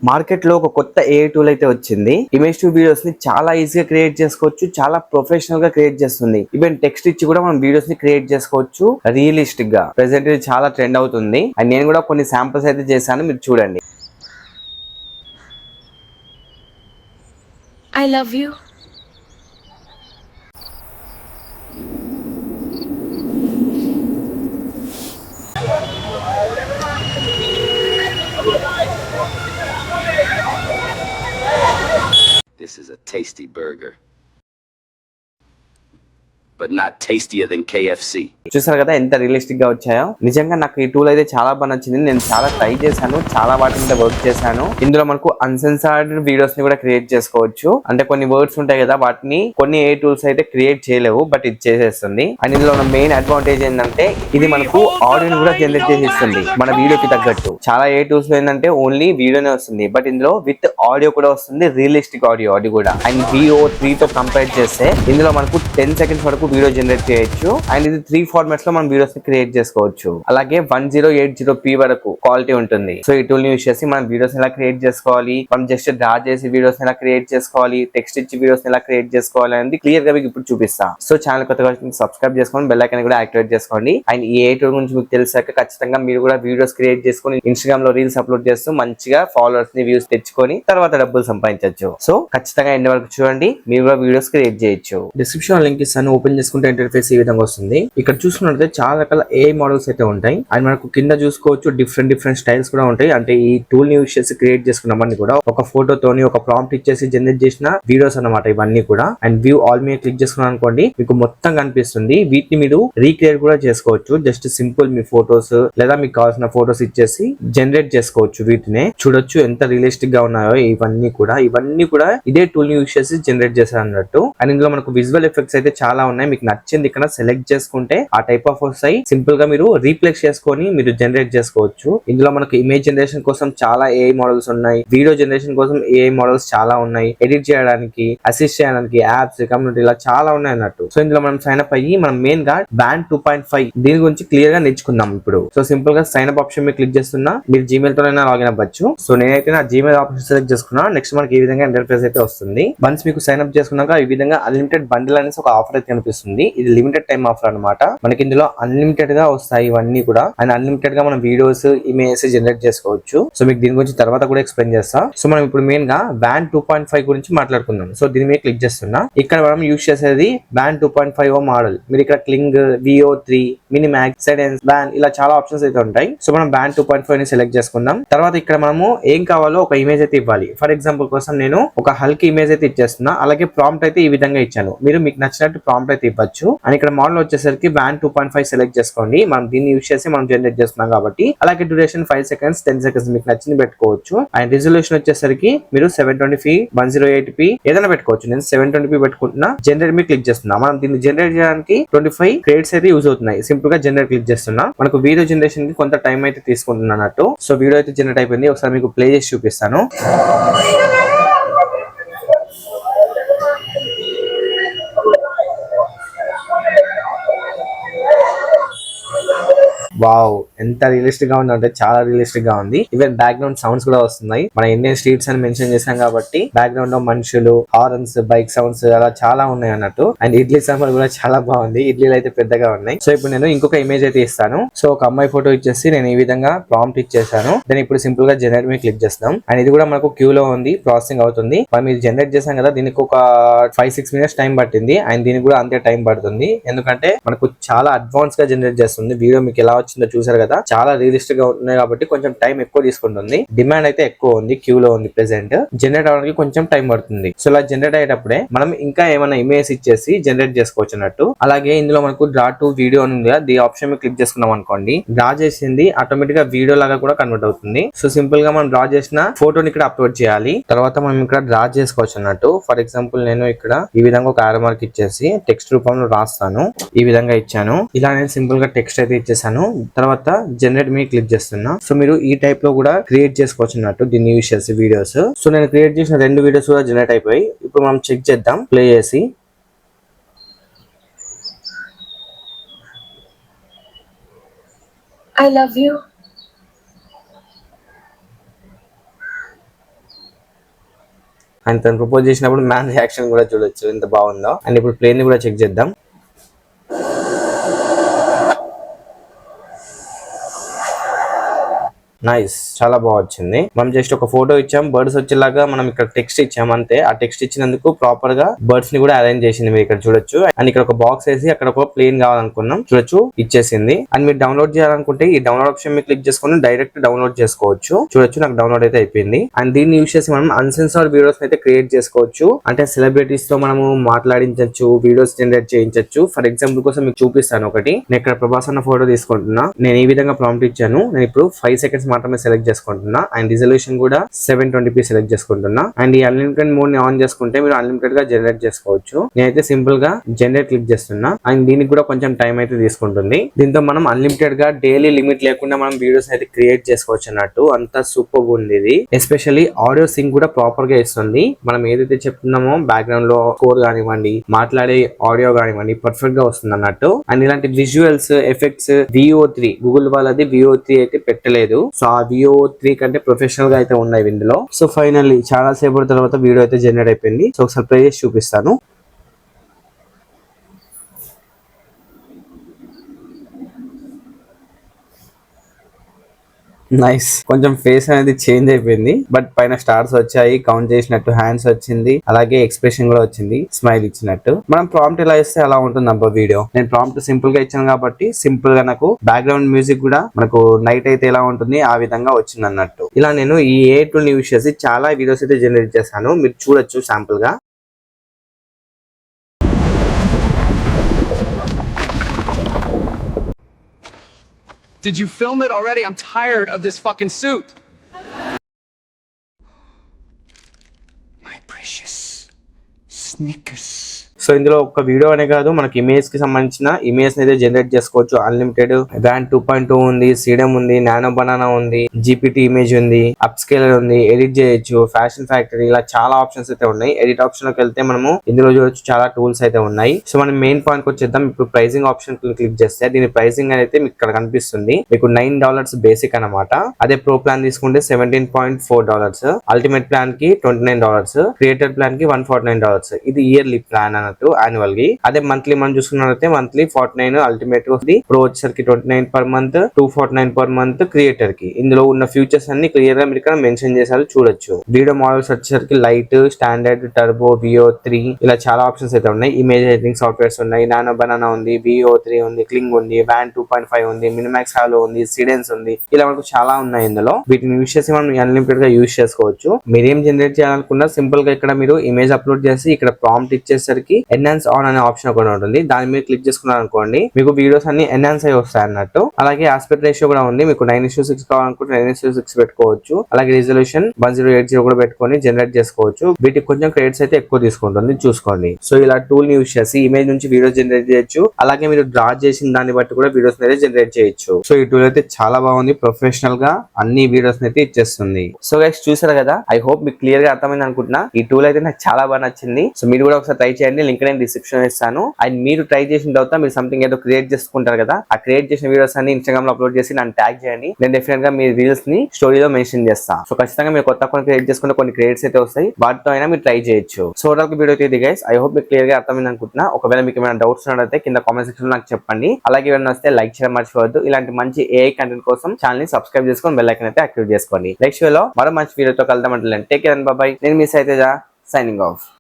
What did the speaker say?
Market లో ఒక కొత్త ఏఐ టూల్ అయితే వచ్చింది. ఇమేజ్ టు వీడియోస్ ని చాలా ఈజీగా క్రియేట్ చేసుకోవచ్చు, చాలా ప్రొఫెషనల్ గా క్రియేట్ చేస్తుంది. ఈవెన్ టెక్స్ట్ ఇచ్చి కూడా మనం వీడియోస్ ని క్రియేట్ చేసుకోవచ్చు రియలిస్టిక్ గా. ప్రెసెంట్ ఇది చాలా ట్రెండ్ అవుతుంది అండ్ నేను కూడా కొన్ని శాంపుల్స్ అయితే చేశాను, మీరు చూడండి. I love you. This is a tasty burger, but not tastier than KFC. చూసారు కదా ఎంత రియలిస్టిక్ గా వచ్చాయో. నిజంగా నాకు ఈ టూల్ అయితే చాలా బాగా నచ్చింది. నేను చాలా ట్రై చేశాను, చాలా వాటి మీద వర్క్ చేశాను. ఇందులో మనకు అన్సెన్సార్డ్ వీడియోస్ ని కూడా క్రియేట్ చేసుకోవచ్చు. అంటే కొన్ని వర్డ్స్ ఉంటాయి కదా, వాటిని కొన్ని ఏ టూల్స్ అయితే క్రియేట్ చేయలేవు, బట్ ఇది చేసేస్తుంది. అండ్ ఇందులో ఉన్న మెయిన్ అడ్వాంటేజ్ ఏంటంటే ఇది మనకు ఆడియోని కూడా జనరేట్ చేసి ఇస్తుంది మన వీడియోకి తగ్గట్టు. చాలా ఏ టూల్స్ లో ఏంటంటే ఓన్లీ వీడియోనే వస్తుంది, బట్ ఇందులో విత్ ఆడియో కూడా వస్తుంది, రియలిస్టిక్ ఆడియో అది కూడా. అండ్ VO3 తో కంపేర్ చేస్తే ఇందులో మనకు 10 సెకండ్స్ వరకు వీడియో జనరేట్ చేయొచ్చు. అండ్ ఇది 3 ఫార్మాట్స్ లో మనం వీడియోస్ ని క్రియేట్ చేసుకోవచ్చు. అలాగే 1080p వరకు క్వాలిటీ ఉంటుంది. సో ఈ టూల్ ని యూస్ చేసి మనం వీడియోస్ ఎలా క్రియేట్ చేసుకోవాలి, మనం జస్ట్ డ్రా చేసి వీడియోస్ ఎలా క్రియేట్ చేసుకోవాలి, టెక్స్ట్ ఇచ్చి వీడియోస్ ఎలా క్రియేట్ చేసుకోవాలి అనేది క్లియర్ గా మీకు ఇప్పుడు చూపిస్తా. సో ఛానల్ కొత్తగా సబ్స్క్రైబ్ చేసుకోండి, బెల్ ఐకాన్ కూడా యాక్టివేట్ చేసుకోండి. అండ్ ఈ ఏ టూల్ గురించి మీకు తెలిసాక ఖచ్చితంగా మీరు కూడా వీడియోస్ క్రియేట్ చేసుకొని ఇన్స్టాగ్రామ్ లో రీల్స్ అప్లోడ్ చేస్తూ మంచిగా ఫాలోవర్స్ ని వ్యూస్ తెచ్చుకొని తర్వాత డబ్బులు సంపాదించవచ్చు. సో ఖచ్చితంగా ఎండ్ వరకు చూడండి, మీరు కూడా వీడియోస్ క్రియేట్ చేయొచ్చు. డిస్క్రిప్షన్ లింక్ ఇస్తాను, ఓపెన్ చేసుకుంటే ఇంటర్ఫేస్ ఈ విధంగా వస్తుంది. ఇక్కడ చూసుకున్నట్లయితే చాలా రకాల AI మోడల్స్ అయితే ఉంటాయి. అండ్ మనకు కింద చూసుకోవచ్చు డిఫరెంట్ స్టైల్స్ కూడా ఉంటాయి. అంటే ఈ టూల్ ని యూస్ చేసి క్రియేట్ చేసుకున్నామని కూడా ఒక ఫోటోతోని ఒక ప్రాంప్ట్ ఇచ్చేసి జనరేట్ చేసిన వీడియోస్ అన్నమాట ఇవన్నీ కూడా. అండ్ వ్యూ ఆల్ మీద క్లిక్ చేసుకున్నాను అనుకోండి, మీకు మొత్తం కనిపిస్తుంది. వీటిని మీరు రీక్రియేట్ కూడా చేసుకోవచ్చు. జస్ట్ సింపుల్ మీ ఫోటోస్ లేదా మీకు కావాల్సిన ఫోటోస్ ఇచ్చేసి జనరేట్ చేసుకోవచ్చు. వీటినే చూడొచ్చు ఎంత రియలిస్టిక్ గా ఉన్నాయో. ఇవన్నీ కూడా ఇదే టూల్ ని యూస్ చేసి జనరేట్ చేశారు అన్నట్టు. అండ్ ఇందులో మనకు విజువల్ ఎఫెక్ట్స్ అయితే చాలా ఉన్నాయి. మీకు నచ్చింది ఇక్కడ సెలెక్ట్ చేసుకుంటే ఆ టైప్ ఆఫ్ వస్తాయి. సింపుల్ గా మీరు రీప్లేస్ చేసుకొని మీరు జనరేట్ చేసుకోవచ్చు. ఇందులో మనకు ఇమేజ్ జనరేషన్ కోసం చాలా AI మోడల్స్ ఉన్నాయి, వీడియో జనరేషన్ కోసం AI మోడల్స్ చాలా ఉన్నాయి, ఎడిట్ చేయడానికి, అసిస్ట్ చేయడానికి యాప్స్, కమ్యూనిటీ ఇలా చాలా ఉన్నాయి అన్నట్టు. సో ఇందులో మనం సైన్ అప్ అయ్యి మనం మెయిన్ గా బ్యాండ్ 2.5 దీని గురించి క్లియర్ గా నేర్చుకుందాం ఇప్పుడు. సో సింపుల్ గా సైన్ అప్ ఆప్షన్ మీద క్లిక్ చేస్తున్నా, మీరు జీమెయిల్ తోనైనా లాగిన్ అవ్వచ్చు. సో నేనైతే నా జీమెయిల్ ఆప్షన్ సెలెక్ట్ చేసుకున్నా. నెక్స్ట్ మనకి ఈ విధంగా ఇంటర్ఫేస్ అయితే వస్తుంది. వన్స్ మీకు సైన్ అప్ చేసుకున్నాక ఈ విధంగా అన్లిమిటెడ్ బండిల్ అనేసి ఒక ఆఫర్ అయితే కనిపిస్తుంది. ఇది లిమిటెడ్ టైం ఆఫర్ అనమాట. మనకి ఇందులో అన్లిమిటెడ్ గా వస్తాయి ఇవన్నీ కూడా. అండ్ అన్లిమిటెడ్ గా మనం వీడియోస్, ఇమేజెస్ జనరేట్ చేసుకోవచ్చు. సో మీకు దీని గురించి తర్వాత కూడా ఎక్స్ప్లెయిన్ చేస్తా. సో మనం ఇప్పుడు మెయిన్ గా బ్యాండ్ 2.5 గురించి మాట్లాడుకుందాం. సో దీని మీద క్లిక్ చేస్తున్నా. ఇక్కడ మనం యూస్ చేసేది బ్యాండ్ 2.5 మోడల్. మీరు ఇక్కడ క్లింగ్, VO3, మినిమాక్స్, సెడెన్స్, బ్యాండ్ ఇలా చాలా ఆప్షన్స్ అయితే ఉంటాయి. సో మనం బ్యాండ్ 2.5 ని సెలెక్ట్ చేసుకుందాం. తర్వాత ఇక్కడ మనము ఏం కావాలో ఒక ఇమేజ్ అయితే ఇవ్వాలి. ఫర్ ఎగ్జాంపుల్ కోసం నేను ఒక హల్క్ ఇమేజ్ అయితే ఇచ్చేస్తున్నా. అలాగే ప్రాంప్ట్ అయితే ఈ విధంగా ఇచ్చాను. మీరు మీకు నచ్చినట్టు ప్రాంప్ట్ అయితే ఇవ్వచ్చు. అండ్ ఇక్కడ మోడల్ వచ్చేసరికి బ్యాండ్ 2.5 సెలెక్ట్ చేసుకోండి. మనం దీన్ని యూస్ చేసి మనం జనరేట్ చేస్తున్నాం కాబట్టి. అలాగే డ్యూరేషన్ 5 సెకండ్స్, 10 సెకండ్స్ మీకు నచ్చింది పెట్టుకోవచ్చు. అండ్ రిజల్యూషన్ వచ్చేసరికి మీరు 720p, 1080p ఏదైనా పెట్టుకోవచ్చు. నేను 720p పెట్టుకుంటున్నా. జనరేట్ మీద క్లిక్ చేస్తున్నా. మనం దీన్ని జనరేట్ చేయడానికి 25 క్రెడిట్స్ అయితే యూజ్ అవుతున్నాయి. సింపుల్ గా జనరేట్ క్లిక్ చేస్తున్నా. మనకు వీడియో జనరేషన్ కి కొంత టైం అయితే తీసుకుంటున్నట్టు. సో వీడియో అయితే జనరేట్ అయిపోయింది. ఒకసారి మీకు ప్లే చేసి చూపిస్తాను. వావ్, ఎంత రియలిస్టిక్ గా ఉందంటే చాలా రియలిస్టిక్ గా ఉంది. ఈవెన్ బ్యాక్గ్రౌండ్ సౌండ్స్ కూడా వస్తున్నాయి. మన ఇండియన్ స్ట్రీట్స్ అని మెన్షన్ చేసాం కాబట్టి బ్యాక్గ్రౌండ్ లో మనుషులు, హార్న్స్, బైక్ సౌండ్స్ అలా చాలా ఉన్నాయి అన్నట్టు. అండ్ ఇడ్లీ సాంబార్ కూడా చాలా బాగుంది. ఇడ్లీలు అయితే పెద్దగా ఉన్నాయి. సో ఇప్పుడు నేను ఇంకొక ఇమేజ్ అయితే ఇస్తాను. సో ఒక అమ్మాయి ఫోటో ఇచ్చేసి నేను ఈ విధంగా ప్రాంప్ట్ ఇచ్చేసాను. దెన్ ఇప్పుడు సింపుల్ గా జనరేట్ మీద క్లిక్ చేస్తాం. అండ్ ఇది కూడా మనకు క్యూ లో ఉంది, ప్రాసెసింగ్ అవుతుంది. మనం ఇది జనరేట్ చేసాం కదా, దీనికి ఒక 5-6 మినిట్స్ టైం పట్టింది. అండ్ దీనికి కూడా అంతే టైం పడుతుంది. ఎందుకంటే మనకు చాలా అడ్వాన్స్ గా జనరేట్ చేస్తుంది. వీడియో మీకు ఎలా వచ్చిందో చూసారు కదా, చాలా రియలిస్టిక్ గా ఉన్నాయి కాబట్టి కొంచెం టైం ఎక్కువ తీసుకుంటుంది. డిమాండ్ అయితే ఎక్కువ ఉంది, క్యూ లో ఉంది ప్రెసెంట్. జనరేట్ అవడానికి కొంచెం టైం పడుతుంది. సో ఇలా జనరేట్ అయ్యేటప్పుడే మనం ఇంకా ఏమైనా ఇమేజ్ ఇచ్చేసి జనరేట్ చేసుకోవచ్చు అన్నట్టు. అలాగే ఇందులో మనకు డ్రా టు వీడియో అని ఉంది. ఈ ఆప్షన్ మీద క్లిక్ చేసుకున్నాం అనుకోండి, డ్రా చేసింది ఆటోమేటిక్ గా వీడియో లాగా కూడా కన్వర్ట్ అవుతుంది. సో సింపుల్ గా మనం డ్రా చేసిన ఫోటోని ఇక్కడ అప్లోడ్ చేయాలి. తర్వాత మనం ఇక్కడ డ్రా చేసుకోవచ్చు అన్నట్టు. ఫర్ ఎగ్జాంపుల్ నేను ఇక్కడ ఈ విధంగా ఒక ఆరో మార్క్ ఇచ్చేసి టెక్స్ట్ రూపంలో రాస్తాను. ఈ విధంగా ఇచ్చాను. ఇలా నేను సింపుల్ గా టెక్స్ట్ అయితే ఇచ్చేసాను. తర్వాత జనరేట్ మీద క్లిక్ చేస్తున్నా. సో మీరు ఈ టైప్ లో కూడా క్రియేట్ చేసుకోవచ్చు అన్నట్టు దీన్ని యూస్ చేసి వీడియోస్. సో నేను క్రియేట్ చేసిన 2 వీడియోస్ కూడా జనరేట్ అయిపోయి. ఇప్పుడు మనం చెక్ చేద్దాం ప్లే చేసి. I love you. అండ్ తను ప్రపోజ్ చేసినప్పుడు మ్యాన్ రియాక్షన్ కూడా చూడొచ్చు ఎంత బాగుందో. అండ్ ఇప్పుడు ప్లేన్ ని కూడా చెక్ చేద్దాం. నైస్, చాలా బాగా వచ్చింది. మనం జస్ట్ ఒక ఫోటో ఇచ్చాం, బర్డ్స్ వచ్చేలాగా మనం ఇక్కడ టెక్స్ట్ ఇచ్చాం అంతే. ఆ టెక్స్ట్ ఇచ్చినందుకు ప్రాపర్ గా బర్డ్స్ ని కూడా అరేంజ్ చేసింది, మీరు ఇక్కడ చూడొచ్చు. అండ్ ఇక్కడ ఒక బాక్స్ వేసి అక్కడ ఒక ప్లేన్ కావాలనుకున్నాం, చూడొచ్చు ఇచ్చేసింది. అండ్ మీరు డౌన్లోడ్ చేయాలనుకుంటే ఈ డౌన్లోడ్ ఆప్షన్ మీద క్లిక్ చేసుకుని డైరెక్ట్ డౌన్లోడ్ చేసుకోవచ్చు. చూడొచ్చు నాకు డౌన్లోడ్ అయితే అయిపోయింది. అండ్ దీన్ని యూస్ చేసి మనం అన్సెన్సార్డ్ వీడియోస్ అయితే క్రియేట్ చేసుకోవచ్చు. అంటే సెలబ్రిటీస్ తో మనము మాట్లాడించవచ్చు, వీడియోస్ జనరేట్ చేయించవచ్చు. ఫర్ ఎగ్జాంపుల్ కోసం మీకు చూపిస్తాను ఒకటి. నేను ఇక్కడ ప్రభాస్ అన్న ఫోటో తీసుకుంటున్నా. నేను ఈ విధంగా ప్రాంప్ట్ ఇచ్చాను. నేను ఇప్పుడు 5 seconds మాత్రమే సెలెక్ట్ చేసుకుంటున్నా. అండ్ రిజల్యూషన్ కూడా 720p సెలెక్ట్ చేసుకుంటున్నా. అండ్ ఈ అన్లిమిటెడ్ మోడ్ ని ఆన్ చేసుకుంటే మీరు అన్లిమిటెడ్ గా జనరేట్ చేసుకోవచ్చు. నేనైతే సింపుల్ గా జనరేట్ క్లిక్ చేస్తున్నా. అండ్ దీనికి కూడా కొంచెం టైం అయితే తీసుకుంటుంది. దీంతో మనం అన్లిమిటెడ్ గా డైలీ లిమిట్ లేకుండా మనం వీడియోస్ అయితే క్రియేట్ చేసుకోవచ్చు అన్నట్టు. అంత సూపర్ ఉంది ఇది. ఎస్పెషల్లీ ఆడియో సింక్ కూడా ప్రాపర్ గా ఇస్తుంది. మనం ఏదైతే చెప్తున్నామో బ్యాక్గ్రౌండ్ లో స్కోర్ కానివ్వండి, మాట్లాడే ఆడియో కానివ్వండి, పర్ఫెక్ట్ గా వస్తుంది అన్నట్టు. అండ్ ఇలాంటి విజువల్స్ ఎఫెక్ట్స్ VO3 గూగుల్ వాళ్ళది VO3 అయితే పెట్టలేదు. సో ఆ VO3 కంటే ప్రొఫెషనల్ గా అయితే ఉన్నాయి ఇందులో. సో ఫైనల్లీ చాలా సేపటి తర్వాత వీడియో అయితే జనరేట్ అయిపోయింది. సో ఒకసారి ప్లే చేసి చూపిస్తాను. నైస్, కొంచెం ఫేస్ అనేది చేంజ్ అయిపోయింది. బట్ పైన స్టార్స్ వచ్చాయి, కౌంట్ చేసినట్టు హ్యాండ్స్ వచ్చింది, అలాగే ఎక్స్ప్రెషన్ కూడా వచ్చింది, స్మైల్ ఇచ్చినట్టు. మనం ప్రాంప్ట్ ఎలా ఇస్తే అలా ఉంటుంది అబ్బా వీడియో. నేను ప్రాంప్ట్ సింపుల్ గా ఇచ్చాను కాబట్టి సింపుల్ గా నాకు బ్యాక్గ్రౌండ్ మ్యూజిక్ కూడా మనకు నైట్ అయితే ఎలా ఉంటుంది ఆ విధంగా వచ్చింది అన్నట్టు. ఇలా నేను ఈ AI టూల్ యూస్ చేసి చాలా వీడియోస్ అయితే జనరేట్ చేశాను. మీరు చూడొచ్చు శాంపుల్ గా. Did you film it already? I'm tired of this fucking suit. My precious Snickers. So ఇందులో ఒక వీడియో అనే కాదు, మనకి ఇమేజ్ కి సంబంధించిన ఇమేజ్ అయితే జనరేట్ చేసుకోవచ్చు. అన్లిమిటెడ్ వ్యాన్ 2.2 ఉంది, సీడమ్ ఉంది, నానో బనానా ఉంది, GPT ఇమేజ్ ఉంది, అప్ స్కేలర్ ఉంది, ఎడిట్ చేయొచ్చు, ఫ్యాషన్ ఫ్యాక్టరీ, ఇలా చాలా ఆప్షన్స్ అయితే ఉన్నాయి. ఎడిట్ ఆప్షన్ లోకి వెళ్తే మనము ఇందులో చూడొచ్చు చాలా టూల్స్ అయితే ఉన్నాయి. సో మనం మెయిన్ పాయింట్ వచ్చేద్దాం. ఇప్పుడు ప్రైసింగ్ ఆప్షన్ క్లిక్ చేస్తే దీని ప్రైసింగ్ అయితే మీకు ఇక్కడ కనిపిస్తుంది. మీకు $9 బేసిక్ అనమాట. అదే ప్రో ప్లాన్ తీసుకుంటే $17.4, అల్టిమేట్ ప్లాన్ కి $29, క్రియేటర్ ప్లాన్ కి $149. ఇది ఇయర్లీ ప్లాన్ అన్నట్టు, యాన్యువల్ కి. అదే మంత్లీ మనం చూసుకున్నట్లయితే మంత్లీ 49 అల్టిమేట్ వస్తుంది, ప్రో వచ్చేసరికి 29 per month, 249 per month creator కి. ఇందులో ఉన్న ఫ్యూచర్స్ అన్ని క్లియర్ గా మీరు ఇక్కడ మెన్షన్ చేశారు, చూడొచ్చు. వీడియో మోడల్స్ వచ్చేసరికి లైట్, స్టాండర్డ్, టర్బో, VO3 ఇలా చాలా ఆప్షన్స్ అయితే ఉన్నాయి. ఇమేజ్ ఎడిటింగ్ సాఫ్ట్వేర్స్ ఉన్నాయి, నానో బనానా ఉంది, VO3 ఉంది, క్లింగ్ ఉంది, వ్యాన్ 2.5 ఉంది, మినిమాక్స్ హాలో ఉంది, సిడెన్స్ ఉంది, ఇలా మనకు చాలా ఉన్నాయి ఇందులో. వీటిని యూస్ చేసి మనం అన్లిమిటెడ్ గా యూస్ చేసుకోవచ్చు. మీరేం జనరేట్ చేయాలనుకున్నా సింపుల్ గా ఇక్కడ మీరు ఇమేజ్ అప్లోడ్ చేసి ఇక్కడ ప్రాంప్ట్ ఇచ్చేసరికి ఎన్హాన్స్ ఆన్ అనే ఆప్షన్ కూడా ఉంటుంది. దాని మీద క్లిక్ చేసుకున్నారు అనుకోండి, మీకు వీడియోస్ అన్ని ఎన్హాన్స్ అయి వస్తాయి అన్నట్టు. అలాగే ఆస్పెక్ట్ రేషియో కూడా ఉంది. మీకు 9:6 కావాలనుకుంటే 9:6 పెట్టుకోవచ్చు. అలాగే రిజల్యూషన్ 1080 కూడా పెట్టుకొని జనరేట్ చేసుకోవచ్చు. వీటికి కొంచెం క్రెడిట్స్ అయితే ఎక్కువ తీసుకుంటుంది, చూసుకోండి. సో ఇలా టూల్ ని యూస్ చేసి ఇమేజ్ నుంచి వీడియోస్ జనరేట్ చేయొచ్చు. అలాగే మీరు డ్రా చేసిన దాన్ని బట్టి కూడా వీడియోస్ అయితే జనరేట్ చేయొచ్చు. సో ఈ టూల్ అయితే చాలా బాగుంది, ప్రొఫెషనల్ గా అన్ని వీడియోస్ అయితే ఇచ్చేస్తుంది. సో గైస్ చూసారు కదా, ఐ హోప్ మీకు క్లియర్ గా అర్థమైంది అనుకుంటున్నా. ఈ టూల్ అయితే నాకు చాలా బాగా నచ్చింది. సో మీరు కూడా ఒకసారి ట్రై చేయండి, లింక్ నేను డిస్క్రిప్షన్ ఇస్తాను. అండ్ మీరు ట్రై చేసిన తర్వాత మీరు సంథింగ్ ఏదో క్రియేట్ చేసుకుంటారు కదా, ఆ క్రియేట్ చేసిన వీడియోస్ అన్ని ఇన్స్టాగ్రామ్ లో అప్లోడ్ చేసి నన్ను ట్యాగ్ చేయండి. నేను డెఫినెట్ గా మీ రీల్స్ ని స్టోరీలో మెన్షన్ చేస్తాను. సో ఖచ్చితంగా మీరు కొత్త కొన్ని క్రియేట్ చేసుకుంటే కొన్ని క్రియేట్స్ అయితే వస్తాయి, వాటితో అయినా మీరు ట్రై చేయొచ్చు. సో ఓవరాల్ వీడియో అయితే గైస్, ఐ హోప్ మీకు క్లియర్ గా అర్థమైంది అనుకుంటున్నా. ఒకవేళ మీకు ఏమైనా డౌట్స్ ఉన్నట్లయితే కింద కామెంట్ సెక్షన్ లో నాకు చెప్పండి. అలాగే ఏమైనా వస్తే లైక్ చేయడం మర్చిపోవద్దు. ఇలాంటి మంచి AI కంటెంట్ కోసం ఛానల్ ని సబ్స్క్రైబ్ చేసుకొని బెల్ ఐకాన్ అయితే యాక్టివేట్ చేసుకోండి. నెక్స్ట్ వీడియోలో మరో మంచి వీడియోతో కలుద్దాం. అంటే take care and by by. నేను మీ సైతేజ, సైనింగ్ ఆఫ్.